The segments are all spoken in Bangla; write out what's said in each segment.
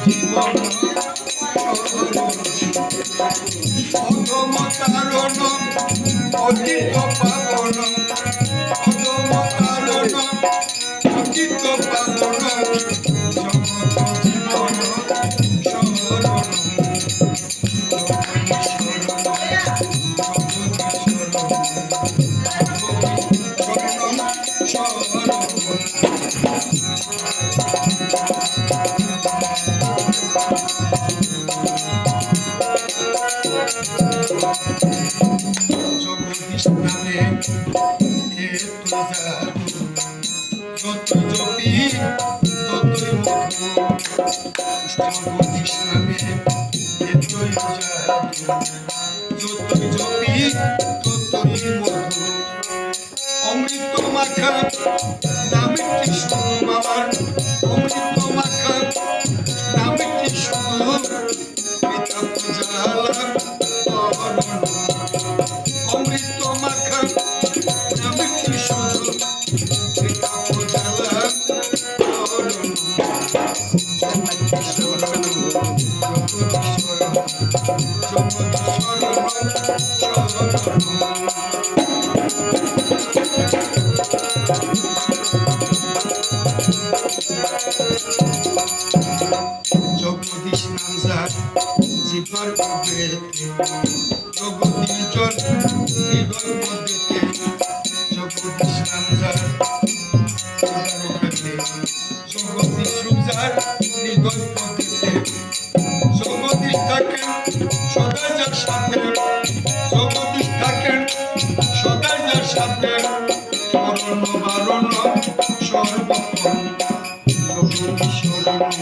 জীবন অধম কারণ অতীত পাবন অধম কারণ অতীত পাবন জগত জীবন শরণ জগদীশ নামে এ তুই জাদু যতই জপি ততই মধু জগদীশ নামে এ তুই জাদু যতই জপি ততই মধু অমৃত মাখা নামটি শুধু বাবার অমৃত মাখা নামটি শুধু পিতা পূজালা অমৃত মাখা নামটি শুধু পিতা পূজালা জগদীশ নাম যার জীবন উবেতে জগদীশ জন হৃদয় মধ্যে জগদীশ নাম যার জগদীশ রূপ যার হৃদয় মধ্যে জগদীশ থাকেন সদা যার সাথে জগদীশ থাকেন সদা যার সাথে মরণ বারণ সর্বক্ষণ জগদীশ শরণ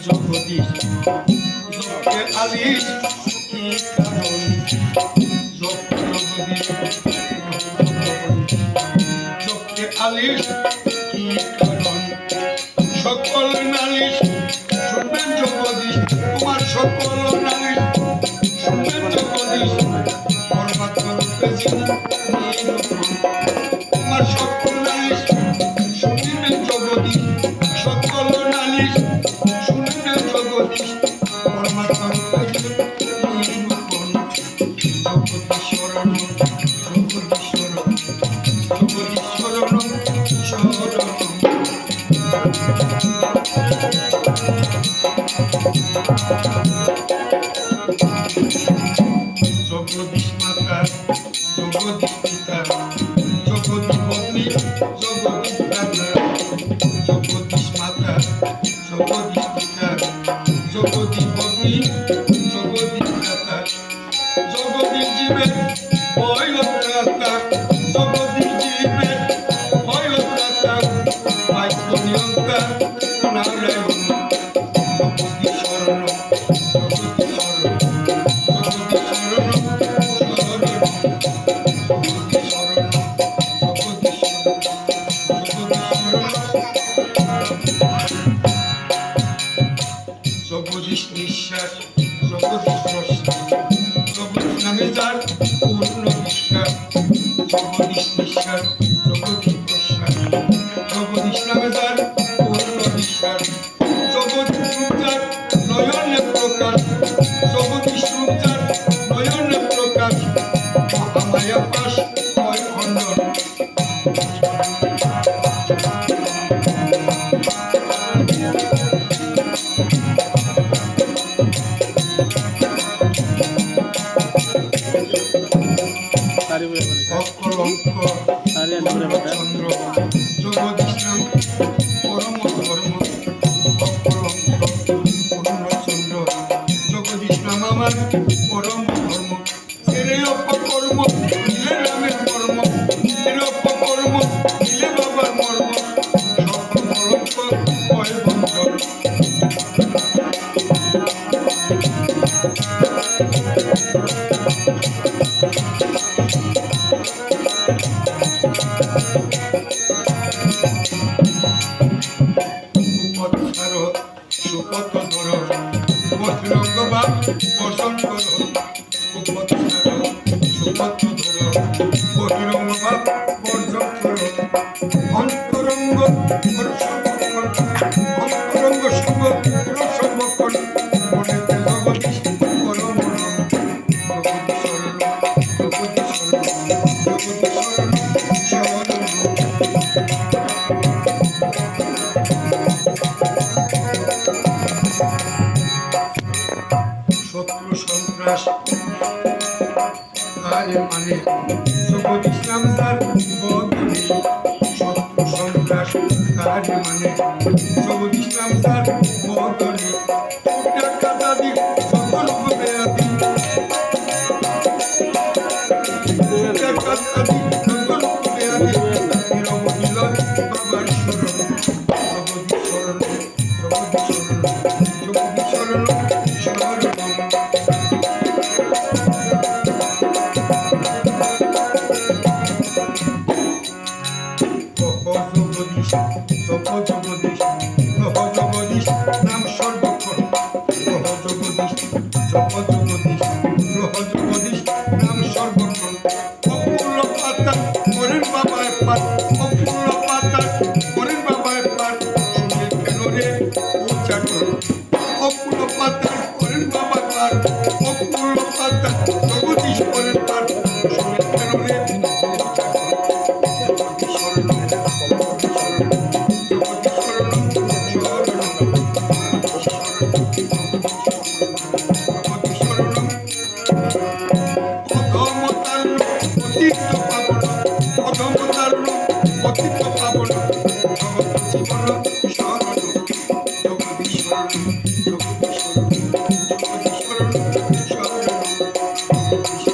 জগদীশ জপে আলিশ কি কারণ জপে আলিশ কি কারণ সকল নালিশ শুনবেন জগদীশ তোমার সকল নালিশ শুনবেন জগদীশ পরমাত্ম রূপে তোমার সকল নালিশ শুনবেন জগদীশ সকল নালিশ শুনবেন জগদীশ পরমাত্ম রূপে জগদীশ শরণ জগদীশ শরণ জগদীশ শরণ শরণ জগদীশ মাতা জগদীশ পিতা জগদীশ পত্নী জগদীশ দাদা জগদীশ মাতা জগদীশ পিতা জগদীশ পত্নী জগদীশ দাদা জগদীশ জীবের ভয় ত্রাতা জগদীশ জীবের ভয় ত্রাতা বাক্য নিয়ন্তা নারায়ণ জগদীশ শরণ জগদীশ শরণ জগদীশ নিঃশ্বাস জগদীশ প্রশ্বাস জগদীশ নামে যার পূর্ণ বিশ্বাস জগদীশ নিঃশ্বাস জগদীশ প্রশ্বাস জগদীশ নামে যার পূর্ণ বিশ্বাস জগদীশ রূপ যার নয়নে প্রকাশ জগদীশ রূপ যার নয়নে প্রকাশ মহামায়া পাশ হয় খণ্ডন অকলঙ্ক শত্রু সন্ত্রাস তার মানে জগদীশ নাম যার বদলে শত্রু সন্ত্রাস তার মানে জগদীশ নাম যার বদলে টাকা দাদি সকল হবে আদি টাকা দাদি সকল হবে আদি নীরব মিলন বাবার শরণ জগদীশ শরণ জগদীশ শরণ জগদীশ শরণ জগদীশ জগদীশ জগদীশ নাম সর্বক্ষণ জগদীশ জগদীশ জগদীশ নাম সর্বক্ষণ অপূর্ণ পাতা করেন বাবায় পার অপূর্ণ পাতা করেন বাবায় পার শুনে কেন রে উচ্চাটন অপূর্ণ পাতা করেন বাবা পার অপূর্ণ পাতা জগদীশ করেন পার শুনে কেন রে জগদীশ